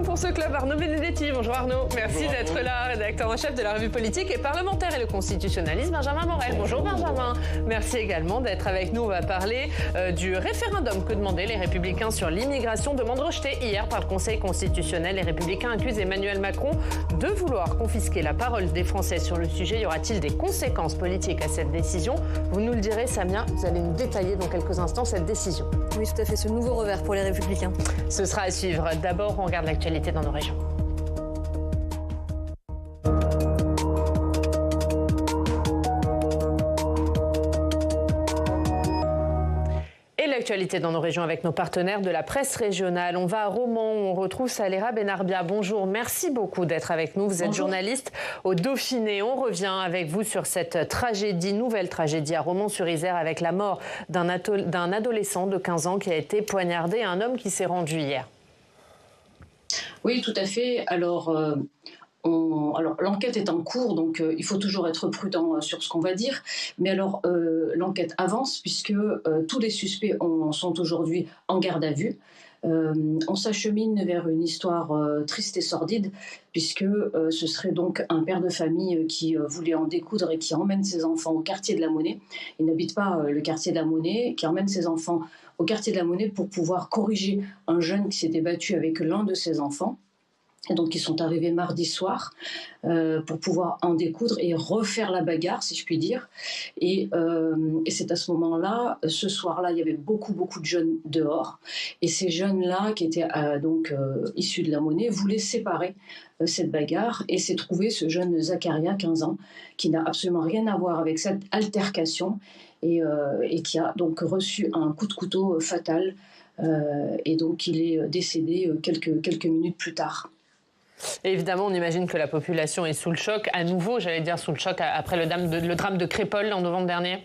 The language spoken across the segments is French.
pour ce club, Arnaud Benedetti. Bonjour Arnaud, merci d'être là, rédacteur en chef de la revue politique et parlementaire et le constitutionnaliste, Benjamin Morel. Bonjour Benjamin, merci également d'être avec nous. On va parler du référendum que demandaient les Républicains sur l'immigration, demande rejetée hier par le Conseil constitutionnel. Les Républicains accusent Emmanuel Macron de vouloir confisquer la parole des Français sur le sujet. Y aura-t-il des conséquences politiques à cette décision? Vous nous le direz, Samia, vous allez nous détailler dans quelques instants cette décision. Oui, tout à fait, ce nouveau revers pour les Républicains. Ce sera à suivre. D'abord, on regarde l'actualité dans nos régions. Et l'actualité dans nos régions avec nos partenaires de la presse régionale. On va à Romans, où on retrouve Saléra Benarbia. Bonjour, merci beaucoup d'être avec nous. Vous êtes journaliste au Dauphiné. On revient avec vous sur cette tragédie, nouvelle tragédie à Romans-sur-Isère avec la mort d'un adolescent de 15 ans qui a été poignardé et un homme qui s'est rendu hier. Oui, tout à fait. Alors, l'enquête est en cours, donc il faut toujours être prudent sur ce qu'on va dire. Mais alors, l'enquête avance puisque tous les suspects sont aujourd'hui en garde à vue. On s'achemine vers une histoire triste et sordide puisque ce serait donc un père de famille qui voulait en découdre et qui emmène ses enfants au quartier de la Monnaie. Il n'habite pas le quartier de la Monnaie, qui emmène ses enfants au quartier de la Monnaie pour pouvoir corriger un jeune qui s'était battu avec l'un de ses enfants. Et donc ils sont arrivés mardi soir pour pouvoir en découdre et refaire la bagarre, si je puis dire. Et c'est à ce moment-là, ce soir-là, il y avait beaucoup de jeunes dehors. Et ces jeunes-là, qui étaient issus de la Monnaie, voulaient séparer cette bagarre. Et s'est trouvé ce jeune Zakaria, 15 ans, qui n'a absolument rien à voir avec cette altercation et qui a donc reçu un coup de couteau fatal. Et donc il est décédé quelques minutes plus tard. Et évidemment, on imagine que la population est sous le choc, à nouveau, j'allais dire sous le choc, après le drame de Crépol en novembre dernier.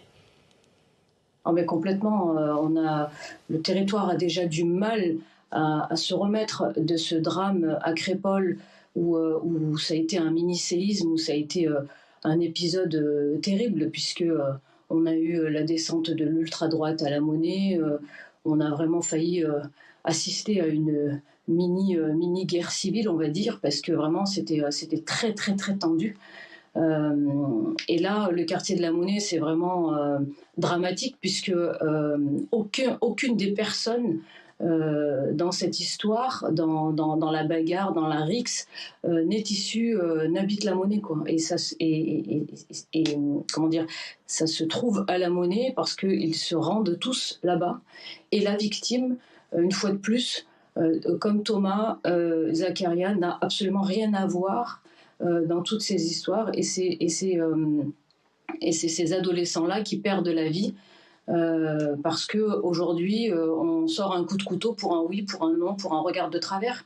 Oh mais complètement. Le territoire a déjà du mal à se remettre de ce drame à Crépol, où ça a été un mini-séisme, où ça a été un épisode terrible, puisque on a eu la descente de l'ultra-droite à la Monnaie. On a vraiment failli assister à une mini guerre civile, on va dire, parce que vraiment c'était très tendu. Et là, le quartier de la Monnaie, c'est vraiment dramatique, puisque aucune des personnes dans cette histoire, dans la bagarre, dans la rixe, n'habite la Monnaie, quoi. Et ça, comment dire, ça se trouve à la Monnaie parce qu'ils se rendent tous là-bas. Et la victime, une fois de plus, comme Thomas, Zakaria n'a absolument rien à voir dans toutes ces histoires, et c'est ces adolescents-là qui perdent la vie parce qu'aujourd'hui on sort un coup de couteau pour un oui, pour un non, pour un regard de travers.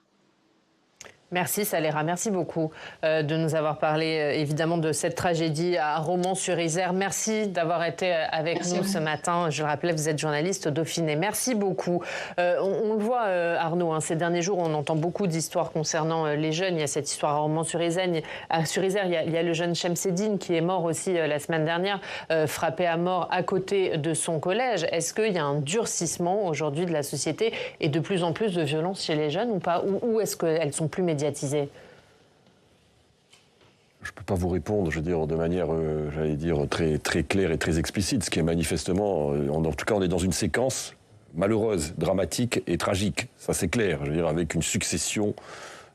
Merci Saléra, merci beaucoup de nous avoir parlé évidemment de cette tragédie à Romans-sur-Isère. Merci d'avoir été avec nous ce matin. Je le rappelais, vous êtes journaliste au Dauphiné. Merci beaucoup. On le voit Arnaud, ces derniers jours on entend beaucoup d'histoires concernant les jeunes. Il y a cette histoire à Romans-sur-Isère. Il y a le jeune Chemseddine qui est mort aussi la semaine dernière, frappé à mort à côté de son collège. Est-ce qu'il y a un durcissement aujourd'hui de la société et de plus en plus de violences chez les jeunes ou pas, ou est-ce qu'elles sont plus médiatisées? Je ne peux pas vous répondre, je veux dire, de manière, j'allais dire, très claire et très explicite. Ce qui est manifestement, en tout cas, on est dans une séquence malheureuse, dramatique et tragique. Ça, c'est clair. Je veux dire, avec une succession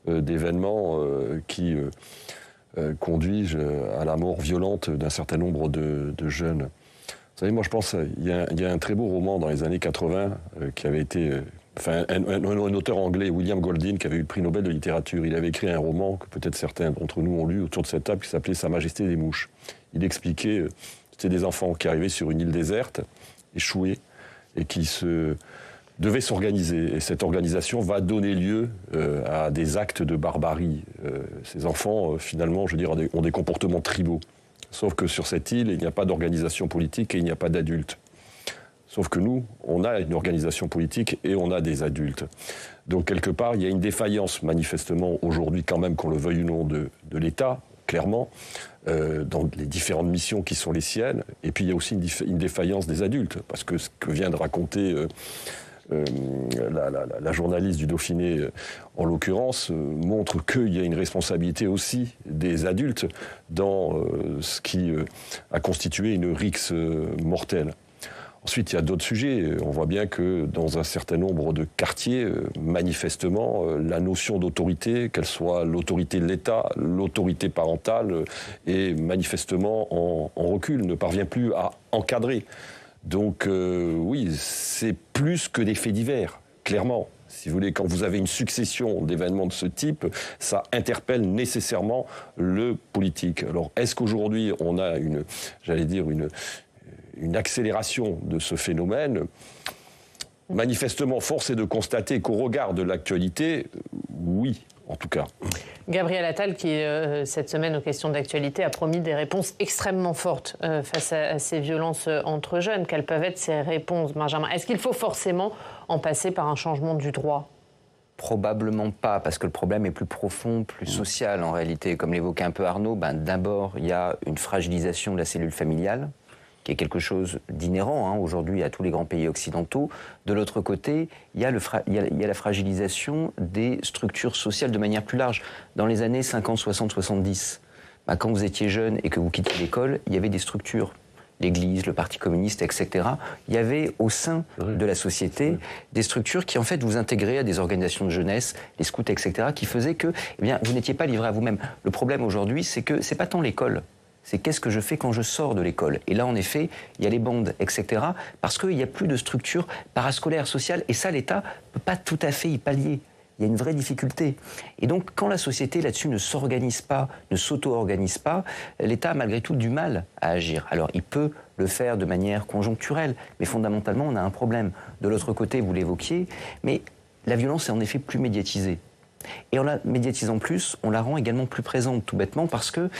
d'événements qui conduisent à la mort violente d'un certain nombre de jeunes. Vous savez, moi, je pense il y a un très beau roman dans les années 80 qui avait été... un auteur anglais, William Golding, qui avait eu le prix Nobel de littérature. Il avait écrit un roman que peut-être certains d'entre nous ont lu autour de cette table, qui s'appelait « Sa Majesté des mouches ». Il expliquait, c'était des enfants qui arrivaient sur une île déserte, échoués, et qui devaient s'organiser. Et cette organisation va donner lieu à des actes de barbarie. Ces enfants, finalement, je veux dire, ont des comportements tribaux. Sauf que sur cette île, il n'y a pas d'organisation politique et il n'y a pas d'adultes. Sauf que nous, on a une organisation politique et on a des adultes. Donc, quelque part, il y a une défaillance, manifestement, aujourd'hui, quand même, qu'on le veuille ou non, de l'État, clairement, dans les différentes missions qui sont les siennes. Et puis, il y a aussi une défaillance des adultes. Parce que ce que vient de raconter la journaliste du Dauphiné, en l'occurrence, montre qu'il y a une responsabilité aussi des adultes dans ce qui a constitué une rixe mortelle. Ensuite, il y a d'autres sujets. On voit bien que dans un certain nombre de quartiers, manifestement, la notion d'autorité, qu'elle soit l'autorité de l'État, l'autorité parentale, est manifestement en recul, ne parvient plus à encadrer. Donc oui, c'est plus que des faits divers, clairement. Si vous voulez, quand vous avez une succession d'événements de ce type, ça interpelle nécessairement le politique. Alors, est-ce qu'aujourd'hui, on a une accélération de ce phénomène? Manifestement, force est de constater qu'au regard de l'actualité, oui, en tout cas. Gabriel Attal, qui cette semaine aux questions d'actualité a promis des réponses extrêmement fortes face à ces violences entre jeunes. Quelles peuvent être ces réponses, Benjamin? Est-ce qu'il faut forcément en passer par un changement du droit? Probablement pas, parce que le problème est plus profond, plus social en réalité. Comme l'évoquait un peu Arnaud, d'abord, il y a une fragilisation de la cellule familiale, qui est quelque chose d'inhérent aujourd'hui à tous les grands pays occidentaux. De l'autre côté, il y a la fragilisation des structures sociales de manière plus large. Dans les années 50, 60, 70, quand vous étiez jeune et que vous quittiez l'école, il y avait des structures. L'Église, le Parti communiste, etc. Il y avait au sein de la société des structures qui en fait vous intégraient à des organisations de jeunesse, les scouts, etc., qui faisaient que vous n'étiez pas livré à vous-même. Le problème aujourd'hui, c'est que c'est pas tant l'école. C'est qu'est-ce que je fais quand je sors de l'école. Et là, en effet, il y a les bandes, etc., parce qu'il n'y a plus de structure parascolaire, sociale, et ça, l'État ne peut pas tout à fait y pallier. Il y a une vraie difficulté. Et donc, quand la société là-dessus ne s'organise pas, ne s'auto-organise pas, l'État a malgré tout du mal à agir. Alors, il peut le faire de manière conjoncturelle, mais fondamentalement, on a un problème. De l'autre côté, vous l'évoquiez, mais la violence est en effet plus médiatisée. Et en la médiatisant plus, on la rend également plus présente, tout bêtement, parce que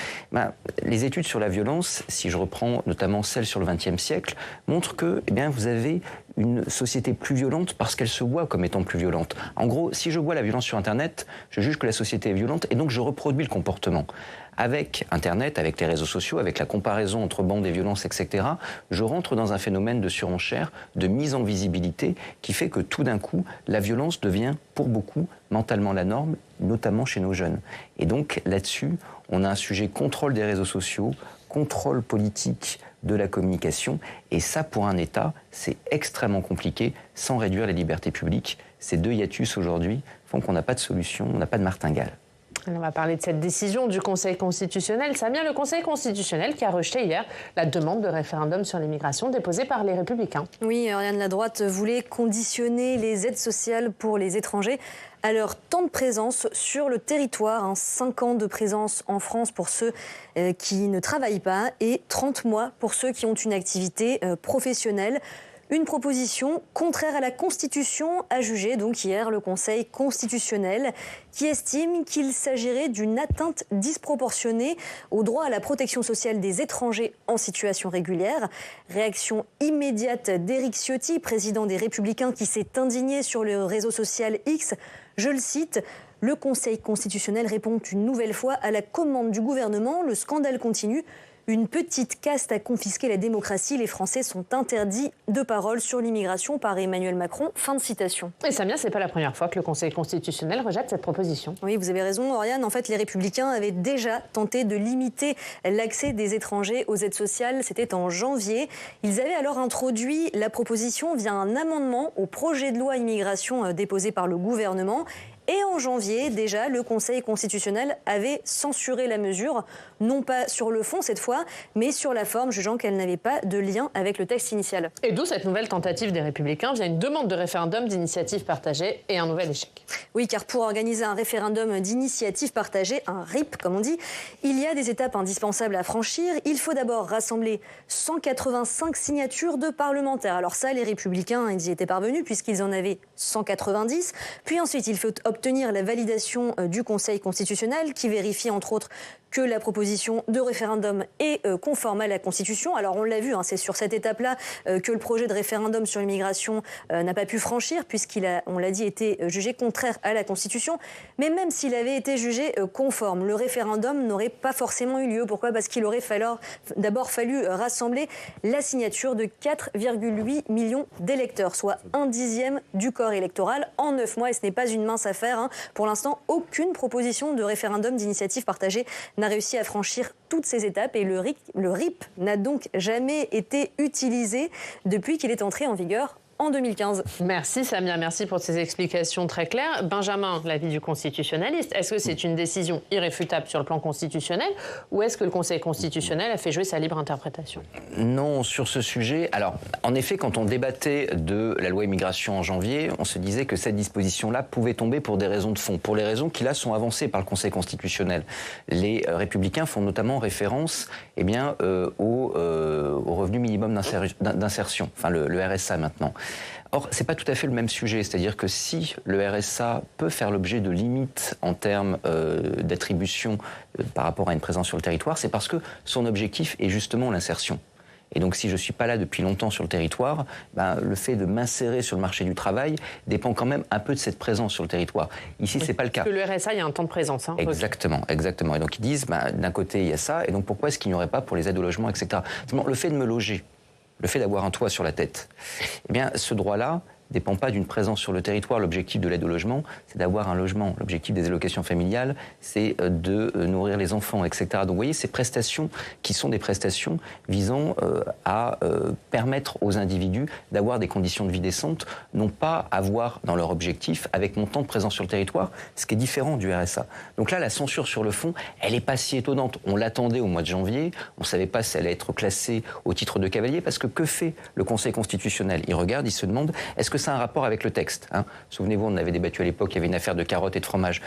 les études sur la violence, si je reprends notamment celles sur le XXe siècle, montrent que vous avez une société plus violente parce qu'elle se voit comme étant plus violente. En gros, si je vois la violence sur Internet, je juge que la société est violente et donc je reproduis le comportement. Avec Internet, avec les réseaux sociaux, avec la comparaison entre bandes et violences, etc., je rentre dans un phénomène de surenchère, de mise en visibilité, qui fait que tout d'un coup, la violence devient, pour beaucoup, mentalement la norme, notamment chez nos jeunes. Et donc, là-dessus, on a un sujet contrôle des réseaux sociaux, contrôle politique de la communication, et ça, pour un État, c'est extrêmement compliqué, sans réduire les libertés publiques. Ces deux hiatus, aujourd'hui, font qu'on n'a pas de solution, on n'a pas de martingale. On va parler de cette décision du Conseil constitutionnel. Samia, le Conseil constitutionnel qui a rejeté hier la demande de référendum sur l'immigration déposée par les Républicains. Oui, Oriane, la droite voulait conditionner les aides sociales pour les étrangers à leur temps de présence sur le territoire. 5 ans de présence en France pour ceux qui ne travaillent pas et 30 mois pour ceux qui ont une activité professionnelle. Une proposition contraire à la Constitution, a jugé donc hier le Conseil constitutionnel, qui estime qu'il s'agirait d'une atteinte disproportionnée au droit à la protection sociale des étrangers en situation régulière. Réaction immédiate d'Éric Ciotti, président des Républicains, qui s'est indigné sur le réseau social X. Je le cite. Le Conseil constitutionnel répond une nouvelle fois à la commande du gouvernement. Le scandale continue. Une petite caste a confisqué la démocratie. Les Français sont interdits de parole sur l'immigration par Emmanuel Macron. Fin de citation. Et Samia, c'est pas la première fois que le Conseil constitutionnel rejette cette proposition. Oui, vous avez raison, Oriane. En fait, les Républicains avaient déjà tenté de limiter l'accès des étrangers aux aides sociales. C'était en janvier. Ils avaient alors introduit la proposition via un amendement au projet de loi immigration déposé par le gouvernement. Et en janvier, déjà, le Conseil constitutionnel avait censuré la mesure, non pas sur le fond cette fois, mais sur la forme, jugeant qu'elle n'avait pas de lien avec le texte initial. Et d'où cette nouvelle tentative des Républicains via une demande de référendum d'initiative partagée et un nouvel échec. Oui, car pour organiser un référendum d'initiative partagée, un RIP comme on dit, il y a des étapes indispensables à franchir. Il faut d'abord rassembler 185 signatures de parlementaires. Alors ça, les Républicains, ils y étaient parvenus puisqu'ils en avaient 190. Puis ensuite, il faut obtenir la validation du Conseil constitutionnel qui vérifie entre autres que la proposition proposition de référendum est conforme à la Constitution. Alors on l'a vu, c'est sur cette étape-là que le projet de référendum sur l'immigration n'a pas pu franchir, puisqu'il a, on l'a dit, été jugé contraire à la Constitution. Mais même s'il avait été jugé conforme, le référendum n'aurait pas forcément eu lieu. Pourquoi ? Parce qu'il aurait d'abord fallu rassembler la signature de 4,8 millions d'électeurs, soit 1/10 du corps électoral en 9 mois. Et ce n'est pas une mince affaire. Pour l'instant, aucune proposition de référendum d'initiative partagée n'a réussi à franchir toutes ces étapes. Et le RIP n'a donc jamais été utilisé depuis qu'il est entré en vigueur en 2015. Merci Samia, merci pour ces explications très claires. Benjamin, l'avis du constitutionnaliste, est-ce que c'est une décision irréfutable sur le plan constitutionnel ou est-ce que le Conseil constitutionnel a fait jouer sa libre interprétation ? Non, sur ce sujet. Alors, en effet, quand on débattait de la loi immigration en janvier, on se disait que cette disposition-là pouvait tomber pour des raisons de fond, pour les raisons qui là sont avancées par le Conseil constitutionnel. Les Républicains font notamment référence au revenu minimum d'insertion, enfin le RSA maintenant. Or, ce n'est pas tout à fait le même sujet, c'est-à-dire que si le RSA peut faire l'objet de limites en termes d'attribution par rapport à une présence sur le territoire, c'est parce que son objectif est justement l'insertion. Et donc, si je ne suis pas là depuis longtemps sur le territoire, le fait de m'insérer sur le marché du travail dépend quand même un peu de cette présence sur le territoire. Ici, ce n'est pas le cas. Parce que le RSA, il y a un temps de présence. Exactement, exactement. Et donc, ils disent, d'un côté, il y a ça, et donc pourquoi est-ce qu'il n'y aurait pas pour les aides au logement, etc. Le fait de me loger, le fait d'avoir un toit sur la tête, ce droit-là ne dépend pas d'une présence sur le territoire. L'objectif de l'aide au logement, c'est d'avoir un logement. L'objectif des allocations familiales, c'est de nourrir les enfants, etc. Donc vous voyez, ces prestations qui sont des prestations visant à permettre aux individus d'avoir des conditions de vie décentes, non pas avoir dans leur objectif, avec mon temps de présence sur le territoire, ce qui est différent du RSA. Donc là, la censure sur le fond, elle n'est pas si étonnante. On l'attendait au mois de janvier, on ne savait pas si elle allait être classée au titre de cavalier, parce que fait le Conseil constitutionnel ? Il regarde, il se demande, est-ce que ça a un rapport avec le texte, Souvenez-vous, on avait débattu à l'époque, il y avait une affaire de carottes et de fromage.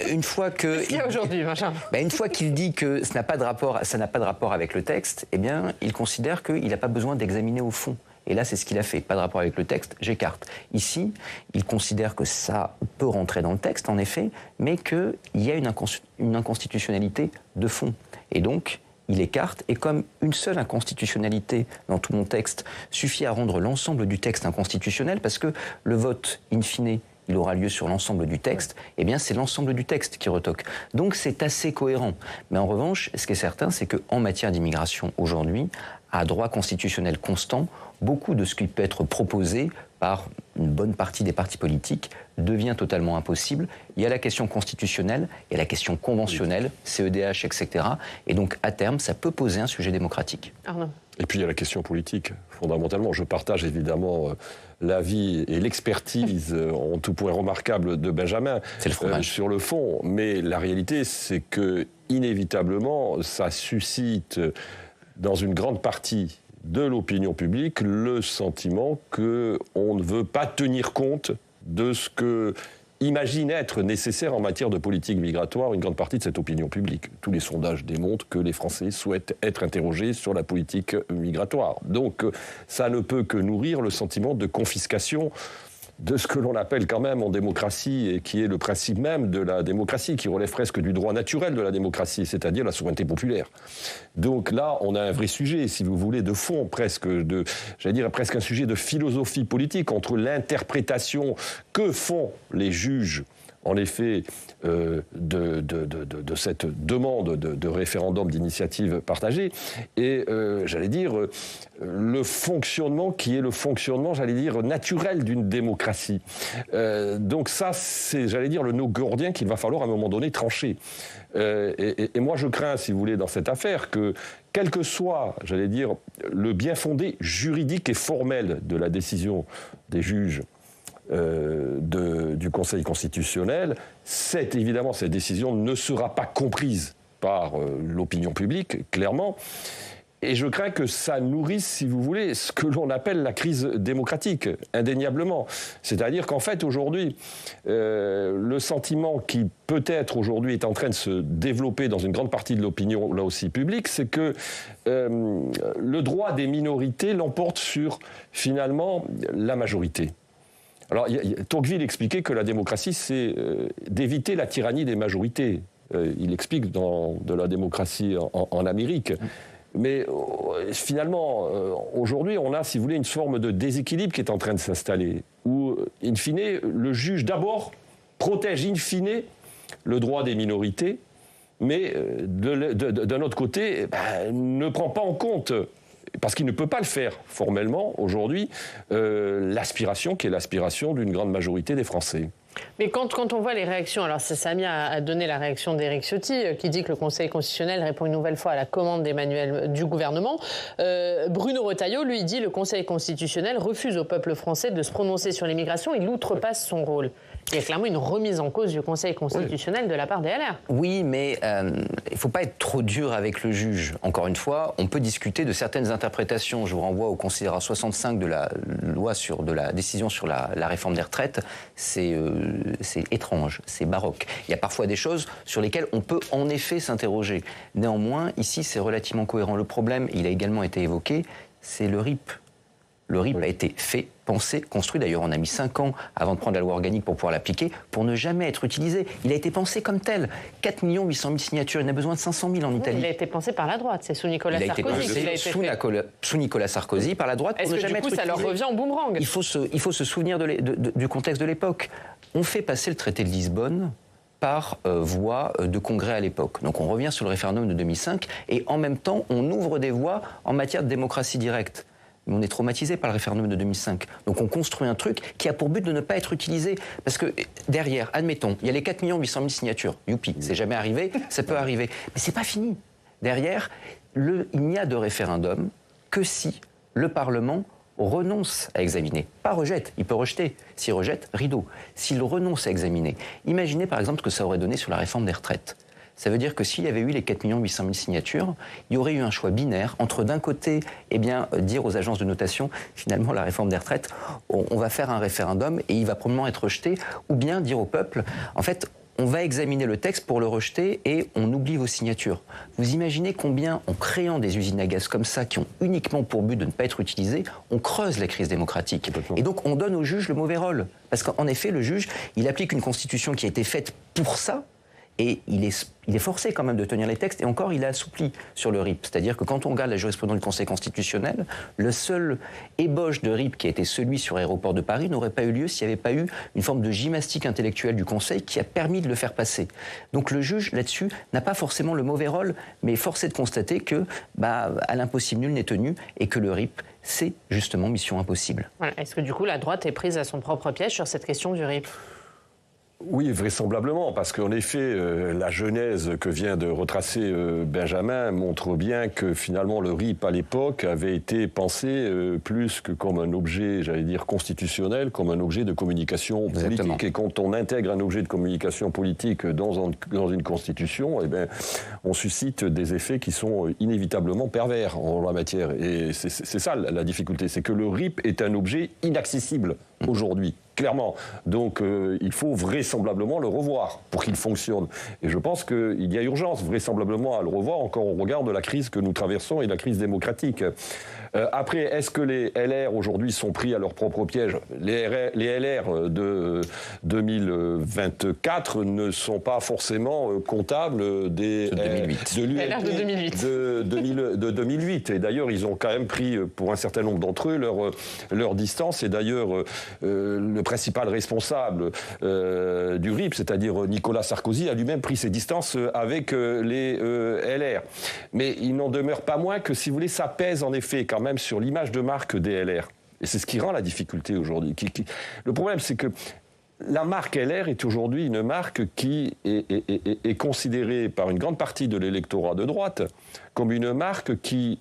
Une fois que... Qu'est-ce qu'il y a aujourd'hui, Benjamin ? Une fois qu'il dit que ça n'a pas de rapport avec le texte, il considère qu'il n'a pas besoin d'examiner au fond. Et là, c'est ce qu'il a fait. Pas de rapport avec le texte, j'écarte. Ici, il considère que ça peut rentrer dans le texte, en effet, mais qu'il y a une inconstitutionnalité de fond. Et donc, il écarte, et comme une seule inconstitutionnalité dans tout mon texte suffit à rendre l'ensemble du texte inconstitutionnel, parce que le vote, in fine, il aura lieu sur l'ensemble du texte, c'est l'ensemble du texte qui retoque. Donc c'est assez cohérent. Mais en revanche, ce qui est certain, c'est qu'en matière d'immigration, aujourd'hui, à droit constitutionnel constant, beaucoup de ce qui peut être proposé par une bonne partie des partis politiques devient totalement impossible. Il y a la question constitutionnelle, il y a la question conventionnelle, CEDH, etc. Et donc, à terme, ça peut poser un sujet démocratique. Arnaud. Et puis, il y a la question politique, fondamentalement. Je partage évidemment l'avis et l'expertise en tout point remarquable de Benjamin sur le fond. Mais la réalité, c'est que, inévitablement, ça suscite dans une grande partie de l'opinion publique le sentiment qu'on ne veut pas tenir compte de ce que imagine être nécessaire en matière de politique migratoire une grande partie de cette opinion publique. Tous les sondages démontrent que les Français souhaitent être interrogés sur la politique migratoire. Donc ça ne peut que nourrir le sentiment de confiscation de ce que l'on appelle quand même en démocratie, et qui est le principe même de la démocratie, qui relève presque du droit naturel de la démocratie, c'est-à-dire la souveraineté populaire. Donc là, on a un vrai sujet, si vous voulez, de fond, presque un sujet de philosophie politique entre l'interprétation que font les juges, en effet, de cette demande de référendum d'initiative partagée, et le fonctionnement qui est le fonctionnement, naturel d'une démocratie. Donc ça, c'est, le nœud gordien qu'il va falloir à un moment donné trancher. Et moi, je crains, si vous voulez, dans cette affaire, que quel que soit, le bien fondé juridique et formel de la décision des juges du Conseil constitutionnel, cette décision ne sera pas comprise par l'opinion publique, clairement. Et je crains que ça nourrisse, si vous voulez, ce que l'on appelle la crise démocratique, indéniablement. C'est-à-dire qu'en fait, aujourd'hui, le sentiment qui peut-être aujourd'hui est en train de se développer dans une grande partie de l'opinion, là aussi publique, c'est que le droit des minorités l'emporte sur, finalement, la majorité. Alors, Tocqueville expliquait que la démocratie, c'est d'éviter la tyrannie des majorités. Il explique dans de la démocratie en Amérique. Mais finalement, aujourd'hui, on a, si vous voulez, une forme de déséquilibre qui est en train de s'installer, où, in fine, le juge, d'abord, protège, in fine, le droit des minorités, mais d'un autre côté, ne prend pas en compte, parce qu'il ne peut pas le faire formellement aujourd'hui, l'aspiration qui est l'aspiration d'une grande majorité des Français. Mais quand on voit les réactions, alors ça a mis à donner la réaction d'Éric Ciotti, qui dit que le Conseil constitutionnel répond une nouvelle fois à la commande du gouvernement. Bruno Retailleau, lui, dit que le Conseil constitutionnel refuse au peuple français de se prononcer sur l'immigration, il outrepasse son rôle. Il y a clairement une remise en cause du Conseil constitutionnel de la part des LR. Oui, mais il ne faut pas être trop dur avec le juge. Encore une fois, on peut discuter de certaines interprétations. Je vous renvoie au considérant 65 de la loi de la décision sur la réforme des retraites. C'est étrange, c'est baroque. Il y a parfois des choses sur lesquelles on peut en effet s'interroger. Néanmoins, ici, c'est relativement cohérent. Le problème, il a également été évoqué, c'est le RIP. Le RIP a été fait, pensé, construit. D'ailleurs, on a mis 5 ans avant de prendre la loi organique pour pouvoir l'appliquer, pour ne jamais être utilisé. Il a été pensé comme tel. 4 800 000 signatures, il en a besoin de 500 000 en Italie. Il a été pensé par la droite, c'est sous Nicolas Sarkozy. Il a été sous Nicolas Sarkozy, par la droite, pour ne jamais être utilisé. Est-ce que du coup, ça leur revient en boomerang ? Il faut se souvenir du contexte de l'époque. On fait passer le traité de Lisbonne par voie de congrès à l'époque. Donc on revient sur le référendum de 2005 et en même temps, on ouvre des voies en matière de démocratie directe. Mais on est traumatisé par le référendum de 2005. Donc on construit un truc qui a pour but de ne pas être utilisé. Parce que derrière, admettons, il y a les 4 800 000 signatures. Youpi, c'est jamais arrivé, ça peut arriver. Mais c'est pas fini. Derrière, il n'y a de référendum que si le Parlement renonce à examiner. Pas rejette, il peut rejeter. S'il rejette, rideau. S'il renonce à examiner, imaginez par exemple ce que ça aurait donné sur la réforme des retraites. Ça veut dire que s'il y avait eu les 4 800 000 signatures, il y aurait eu un choix binaire entre d'un côté, dire aux agences de notation, finalement la réforme des retraites, on va faire un référendum et il va probablement être rejeté, ou bien dire au peuple, en fait, on va examiner le texte pour le rejeter et on oublie vos signatures. Vous imaginez combien, en créant des usines à gaz comme ça, qui ont uniquement pour but de ne pas être utilisées, on creuse la crise démocratique. Et donc on donne au juge le mauvais rôle. Parce qu'en effet, le juge, il applique une constitution qui a été faite pour ça, et il est forcé quand même de tenir les textes, et encore il a assoupli sur le RIP. C'est-à-dire que quand on regarde la jurisprudence du Conseil constitutionnel, le seul ébauche de RIP qui a été celui sur l'aéroport de Paris n'aurait pas eu lieu s'il n'y avait pas eu une forme de gymnastique intellectuelle du Conseil qui a permis de le faire passer. Donc le juge, là-dessus, n'a pas forcément le mauvais rôle, mais force est de constater que, à l'impossible nul n'est tenu, et que le RIP, c'est justement mission impossible. Voilà. Est-ce que du coup la droite est prise à son propre piège sur cette question du RIP ? Oui, vraisemblablement, parce qu'en effet, la genèse que vient de retracer Benjamin montre bien que finalement le RIP à l'époque avait été pensé plus que comme un objet, j'allais dire, constitutionnel, comme un objet de communication politique. Et quand on intègre un objet de communication politique dans une constitution, on suscite des effets qui sont inévitablement pervers en la matière. Et c'est ça la difficulté, c'est que le RIP est un objet inaccessible aujourd'hui. Clairement. Donc il faut vraisemblablement le revoir pour qu'il fonctionne. Et je pense qu'il y a urgence vraisemblablement à le revoir encore au regard de la crise que nous traversons et de la crise démocratique. Après, est-ce que les LR aujourd'hui sont pris à leur propre piège ? Les LR de 2024 ne sont pas forcément comptables des LR de 2008. Et d'ailleurs, ils ont quand même pris, pour un certain nombre d'entre eux, leur distance. Et d'ailleurs, le principal responsable du RIP, c'est-à-dire Nicolas Sarkozy, a lui-même pris ses distances avec les LR. Mais il n'en demeure pas moins que, si vous voulez, ça pèse en effet quand même sur l'image de marque des LR. Et c'est ce qui rend la difficulté aujourd'hui. Le problème, c'est que la marque LR est aujourd'hui une marque qui est considérée par une grande partie de l'électorat de droite comme une marque qui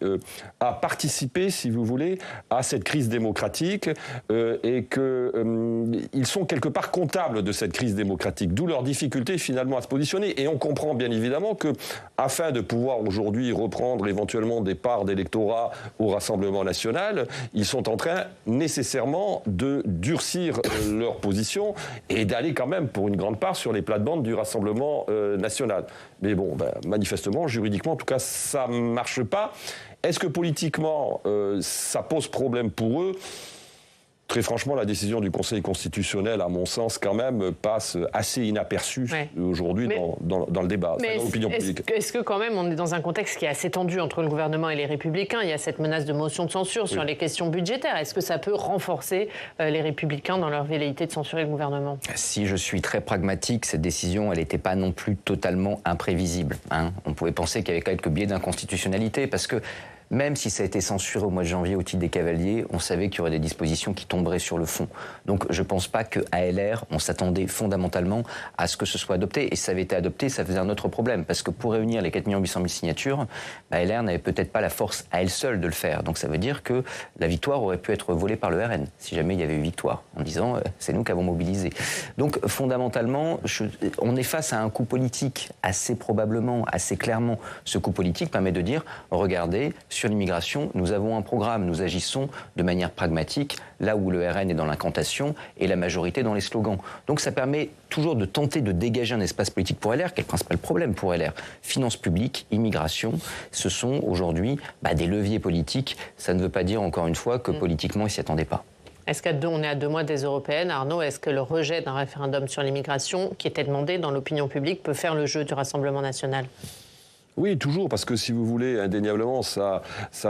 a participé, si vous voulez, à cette crise démocratique et qu'ils sont quelque part comptables de cette crise démocratique, d'où leur difficulté finalement à se positionner. Et on comprend bien évidemment que, afin de pouvoir aujourd'hui reprendre éventuellement des parts d'électorat au Rassemblement national, ils sont en train nécessairement de durcir leur position et d'aller quand même pour une grande part sur les plates-bandes du Rassemblement national. Mais bon, manifestement, juridiquement, en tout cas, ça ne marche pas. Est-ce que politiquement, ça pose problème pour eux ? Très franchement, la décision du Conseil constitutionnel, à mon sens, quand même, passe assez inaperçue aujourd'hui dans le débat, dans l'opinion publique. Est-ce que quand même on est dans un contexte qui est assez tendu entre le gouvernement et les Républicains? Il y a cette menace de motion de censure sur les questions budgétaires. Est-ce que ça peut renforcer les Républicains dans leur velléité de censurer le gouvernement? Si je suis très pragmatique, cette décision, elle n'était pas non plus totalement imprévisible. On pouvait penser qu'il y avait quelques biais d'inconstitutionnalité, parce que même si ça a été censuré au mois de janvier au titre des cavaliers, on savait qu'il y aurait des dispositions qui tomberaient sur le fond. Donc je ne pense pas qu'à LR, on s'attendait fondamentalement à ce que ce soit adopté. Et si ça avait été adopté, ça faisait un autre problème. Parce que pour réunir les 4 800 000 signatures, LR n'avait peut-être pas la force à elle seule de le faire. Donc ça veut dire que la victoire aurait pu être volée par le RN, si jamais il y avait eu victoire, en disant c'est nous qui avons mobilisé. Donc fondamentalement, on est face à un coup politique assez probablement, assez clairement. Ce coup politique permet de dire, regardez, sur l'immigration, nous avons un programme, nous agissons de manière pragmatique, là où le RN est dans l'incantation et la majorité dans les slogans. Donc ça permet toujours de tenter de dégager un espace politique pour LR, qui est le principal problème pour LR. Finances publiques, immigration, ce sont aujourd'hui des leviers politiques. Ça ne veut pas dire, encore une fois, que politiquement, ils ne s'y attendaient pas. Est-ce qu'on est à 2 mois des européennes, Arnaud, est-ce que le rejet d'un référendum sur l'immigration, qui était demandé dans l'opinion publique, peut faire le jeu du Rassemblement national ? Oui, toujours, parce que si vous voulez, indéniablement, ça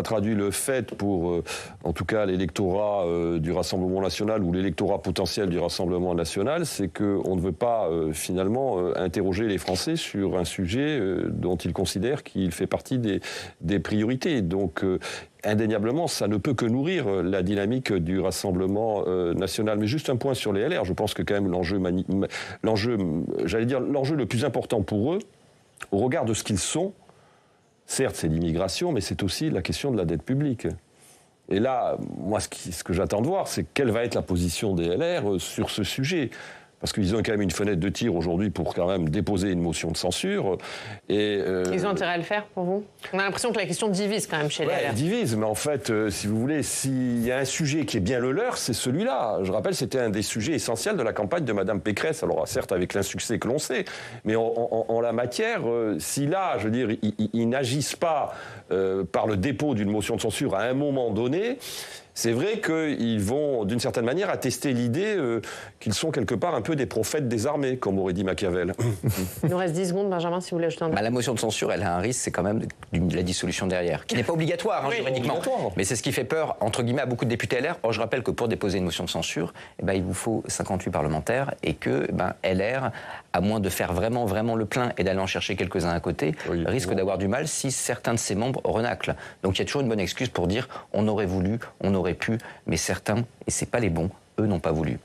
traduit le fait pour, en tout cas, l'électorat du Rassemblement national ou l'électorat potentiel du Rassemblement national, c'est qu'on ne veut pas, finalement, interroger les Français sur un sujet dont ils considèrent qu'il fait partie des priorités. Donc, indéniablement, ça ne peut que nourrir la dynamique du Rassemblement national. Mais juste un point sur les LR, je pense que quand même l'enjeu le plus important pour eux, au regard de ce qu'ils sont, certes c'est l'immigration, mais c'est aussi la question de la dette publique. Et là, moi ce que j'attends de voir, c'est quelle va être la position des LR sur ce sujet. Parce qu'ils ont quand même une fenêtre de tir aujourd'hui pour quand même déposer une motion de censure. Et ils ont intérêt à le faire pour vous? On a l'impression que la question divise quand même chez les LR. Elle divise, mais en fait, si vous voulez, s'il y a un sujet qui est bien le leur, c'est celui-là. Je rappelle, c'était un des sujets essentiels de la campagne de Mme Pécresse. Alors certes, avec l'insuccès que l'on sait, mais en la matière, si là, je veux dire, ils n'agissent pas par le dépôt d'une motion de censure à un moment donné, c'est vrai qu'ils vont, d'une certaine manière, attester l'idée qu'ils sont quelque part un peu des prophètes des armées, comme aurait dit Machiavel. Il nous reste 10 secondes, Benjamin, si vous voulez ajouter un... La motion de censure, elle a un risque, c'est quand même la dissolution derrière, qui n'est pas obligatoire juridiquement. Obligatoire. Mais c'est ce qui fait peur, entre guillemets, à beaucoup de députés LR. Or, je rappelle que pour déposer une motion de censure, il vous faut 58 parlementaires et que LR, à moins de faire vraiment le plein et d'aller en chercher quelques-uns à côté, risque d'avoir du mal si certains de ses membres renaclent. Donc il y a toujours une bonne excuse pour dire on aurait voulu, on aurait pu, mais certains, et c'est pas les bons, eux n'ont pas voulu.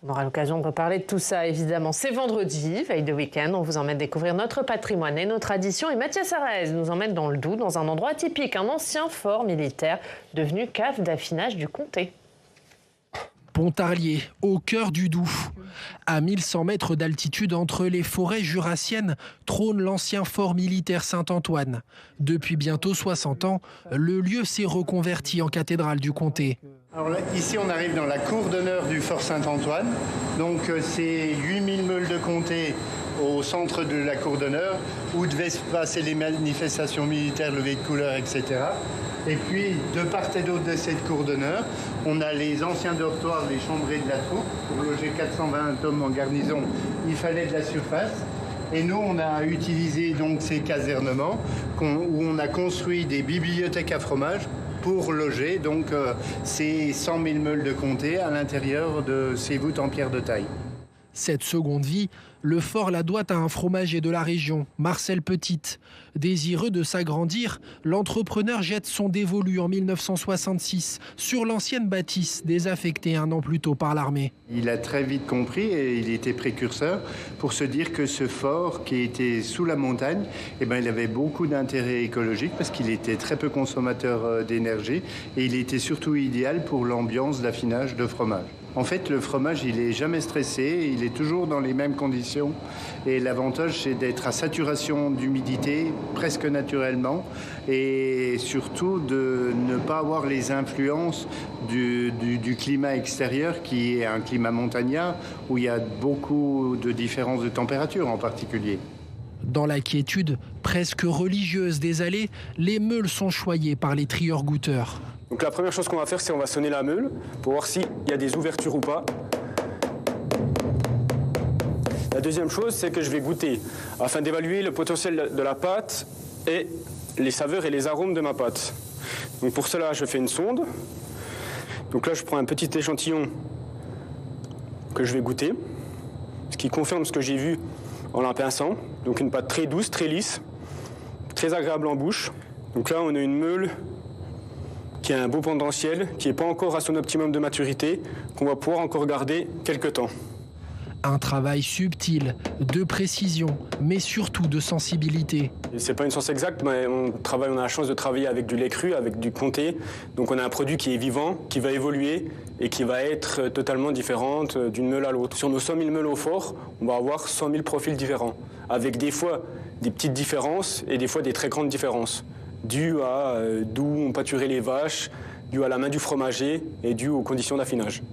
On aura l'occasion de reparler de tout ça, évidemment. C'est vendredi, veille de week-end. On vous emmène découvrir notre patrimoine et nos traditions. Et Mathias Arez nous emmène dans le Doubs, dans un endroit atypique, un ancien fort militaire devenu cave d'affinage du comté. Pontarlier, au cœur du Doubs. À 1100 mètres d'altitude entre les forêts jurassiennes, trône l'ancien fort militaire Saint-Antoine. Depuis bientôt 60 ans, le lieu s'est reconverti en cathédrale du comté. Alors là, ici, on arrive dans la cour d'honneur du fort Saint-Antoine. Donc, c'est 8000 meules de comté au centre de la cour d'honneur, où devaient se passer les manifestations militaires, levées de couleurs, etc. Et puis, de part et d'autre de cette cour d'honneur, on a les anciens dortoirs, les chambrées de la troupe. Pour loger 420 hommes en garnison, il fallait de la surface. Et nous, on a utilisé donc ces casernements, où on a construit des bibliothèques à fromage pour loger donc ces 100 000 meules de comté à l'intérieur de ces voûtes en pierre de taille. Cette seconde vie, le fort la doit à un fromager de la région, Marcel Petite. Désireux de s'agrandir, l'entrepreneur jette son dévolu en 1966 sur l'ancienne bâtisse désaffectée un an plus tôt par l'armée. Il a très vite compris et il était précurseur pour se dire que ce fort qui était sous la montagne, il avait beaucoup d'intérêt écologique parce qu'il était très peu consommateur d'énergie et il était surtout idéal pour l'ambiance d'affinage de fromage. En fait, le fromage, il n'est jamais stressé, il est toujours dans les mêmes conditions. Et l'avantage, c'est d'être à saturation d'humidité presque naturellement et surtout de ne pas avoir les influences du climat extérieur qui est un climat montagnard où il y a beaucoup de différences de température en particulier. Dans la quiétude presque religieuse des allées, les meules sont choyées par les trieurs-goûteurs. Donc la première chose qu'on va faire, c'est on va sonner la meule pour voir s'il y a des ouvertures ou pas. La deuxième chose, c'est que je vais goûter afin d'évaluer le potentiel de la pâte et les saveurs et les arômes de ma pâte. Donc pour cela, je fais une sonde. Donc là, je prends un petit échantillon que je vais goûter, ce qui confirme ce que j'ai vu en la pinçant. Donc une pâte très douce, très lisse, très agréable en bouche. Donc là, on a une meule qui a un beau potentiel, qui n'est pas encore à son optimum de maturité, qu'on va pouvoir encore garder quelques temps. Un travail subtil, de précision, mais surtout de sensibilité. C'est pas une science exacte, mais on a la chance de travailler avec du lait cru, avec du comté. Donc on a un produit qui est vivant, qui va évoluer et qui va être totalement différente d'une meule à l'autre. Sur nos 100 000 meules au fort, on va avoir 100 000 profils différents, avec des fois des petites différences et des fois des très grandes différences, dues à d'où ont pâturé les vaches, dues à la main du fromager et dues aux conditions d'affinage.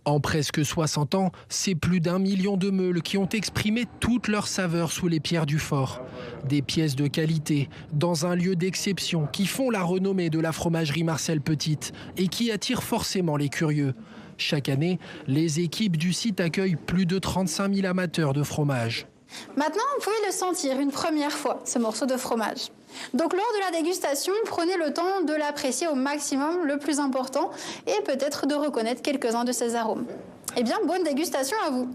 En presque 60 ans, c'est plus d'1 million de meules qui ont exprimé toutes leurs saveurs sous les pierres du fort. Des pièces de qualité, dans un lieu d'exception, qui font la renommée de la fromagerie Marcel Petite et qui attirent forcément les curieux. Chaque année, les équipes du site accueillent plus de 35 000 amateurs de fromage. Maintenant, vous pouvez le sentir une première fois, ce morceau de fromage. Donc lors de la dégustation, prenez le temps de l'apprécier au maximum, le plus important, et peut-être de reconnaître quelques-uns de ses arômes. Eh bien, bonne dégustation à vous.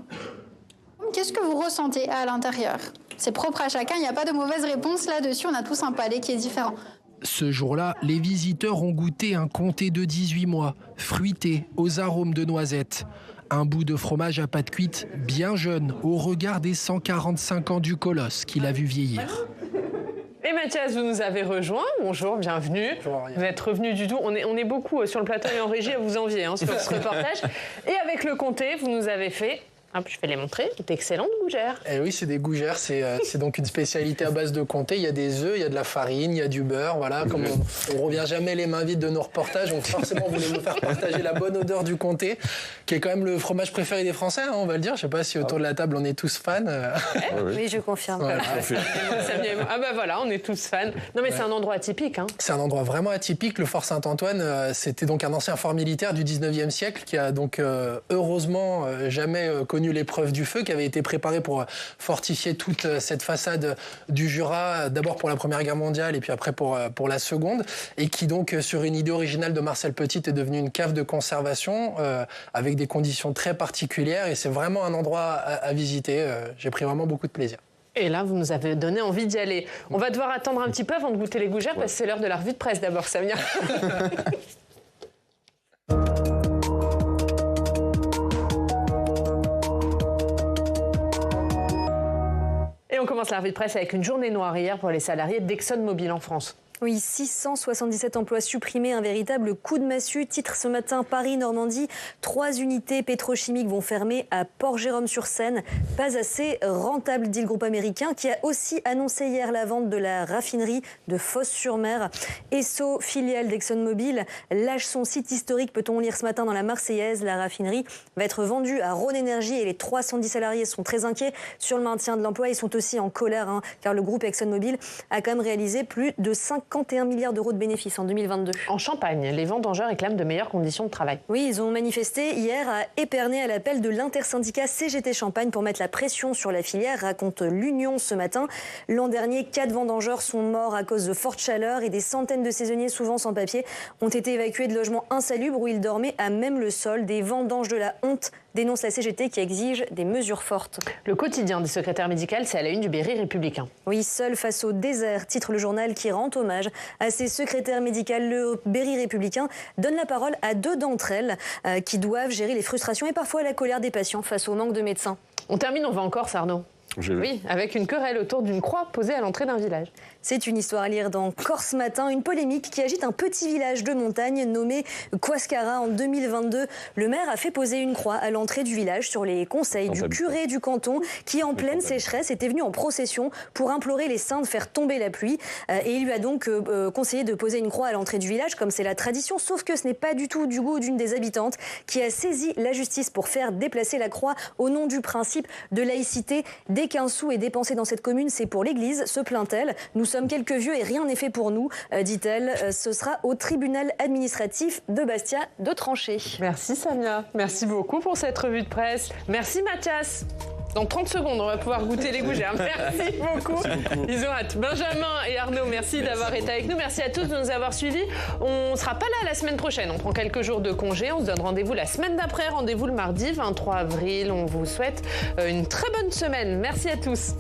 Qu'est-ce que vous ressentez à l'intérieur? C'est propre à chacun, il n'y a pas de mauvaise réponse là-dessus, on a tous un palais qui est différent. Ce jour-là, les visiteurs ont goûté un comté de 18 mois, fruité, aux arômes de noisettes. Un bout de fromage à pâte cuite, bien jeune, au regard des 145 ans du colosse qu'il a vu vieillir. Et Mathias, vous nous avez rejoint. Bonjour, bienvenue. Bonjour, vous êtes revenu du Doubs. On est beaucoup sur le plateau et en régie à vous envier sur ce reportage. Et avec le comté, vous nous avez fait... je vais les montrer. D'excellentes gougères. Eh oui, c'est des gougères. C'est donc une spécialité à base de comté. Il y a des œufs, il y a de la farine, il y a du beurre. Voilà, comme on revient jamais les mains vides de nos reportages, donc forcément, on voulait vous faire partager la bonne odeur du comté, qui est quand même le fromage préféré des Français, on va le dire. Je sais pas si autour de la table, on est tous fans. Oui, je confirme. Ouais, Voilà, on est tous fans. Non, mais c'est un endroit atypique. C'est un endroit vraiment atypique. Le Fort Saint-Antoine, c'était donc un ancien fort militaire du 19e siècle qui a donc heureusement jamais connu l'épreuve du feu, qui avait été préparé pour fortifier toute cette façade du Jura, d'abord pour la Première Guerre mondiale et puis après pour la Seconde, et qui donc, sur une idée originale de Marcel Petite, est devenu une cave de conservation avec des conditions très particulières, et c'est vraiment un endroit à visiter. J'ai pris vraiment beaucoup de plaisir. Et là, vous nous avez donné envie d'y aller. On va devoir attendre un petit peu avant de goûter les gougères, parce que c'est l'heure de la revue de presse d'abord, Samia. Et on commence la revue de presse avec une journée noire hier pour les salariés d'ExxonMobil en France. Oui, 677 emplois supprimés, un véritable coup de massue. Titre ce matin, Paris-Normandie, 3 unités pétrochimiques vont fermer à Port-Jérôme-sur-Seine. Pas assez rentable, dit le groupe américain, qui a aussi annoncé hier la vente de la raffinerie de Fos-sur-Mer. Esso, filiale d'ExxonMobil, lâche son site historique, peut-on lire ce matin dans la Marseillaise. La raffinerie va être vendue à Rhône Énergie et les 310 salariés sont très inquiets sur le maintien de l'emploi. Ils sont aussi en colère, car le groupe ExxonMobil a quand même réalisé plus de 51 milliards d'euros de bénéfices en 2022. En Champagne, les vendangeurs réclament de meilleures conditions de travail. Oui, ils ont manifesté hier à Épernay à l'appel de l'intersyndicat CGT Champagne pour mettre la pression sur la filière, raconte l'Union ce matin. L'an dernier, 4 vendangeurs sont morts à cause de forte chaleur et des centaines de saisonniers, souvent sans papier, ont été évacués de logements insalubres où ils dormaient à même le sol. Des vendanges de la honte, dénonce la CGT qui exige des mesures fortes. Le quotidien des secrétaires médicaux, c'est à la une du Berry républicain. Oui, seul face au désert, titre le journal qui rend hommage à ses secrétaires médicales. Le Berry républicain donne la parole à 2 d'entre elles qui doivent gérer les frustrations et parfois la colère des patients face au manque de médecins. On termine, on va en Corse, Arnaud. Oui, avec une querelle autour d'une croix posée à l'entrée d'un village. C'est une histoire à lire dans Corse Matin, une polémique qui agite un petit village de montagne nommé Quascara. En 2022, le maire a fait poser une croix à l'entrée du village sur les conseils du curé du canton qui, en pleine sécheresse, était venu en procession pour implorer les saints de faire tomber la pluie. Et il lui a donc conseillé de poser une croix à l'entrée du village, comme c'est la tradition, sauf que ce n'est pas du tout du goût d'une des habitantes qui a saisi la justice pour faire déplacer la croix au nom du principe de laïcité des Dès qu'un sou est dépensé dans cette commune, c'est pour l'église, se plaint-elle. Nous sommes quelques vieux et rien n'est fait pour nous, dit-elle. Ce sera au tribunal administratif de Bastia de trancher. Merci Samia, merci beaucoup pour cette revue de presse. Merci Mathias. Dans 30 secondes, on va pouvoir goûter les gougères. Merci beaucoup. Ils ont hâte. Benjamin et Arnaud, merci d'avoir été avec nous. Merci à tous de nous avoir suivis. On ne sera pas là la semaine prochaine. On prend quelques jours de congé. On se donne rendez-vous la semaine d'après. Rendez-vous le mardi 23 avril. On vous souhaite une très bonne semaine. Merci à tous.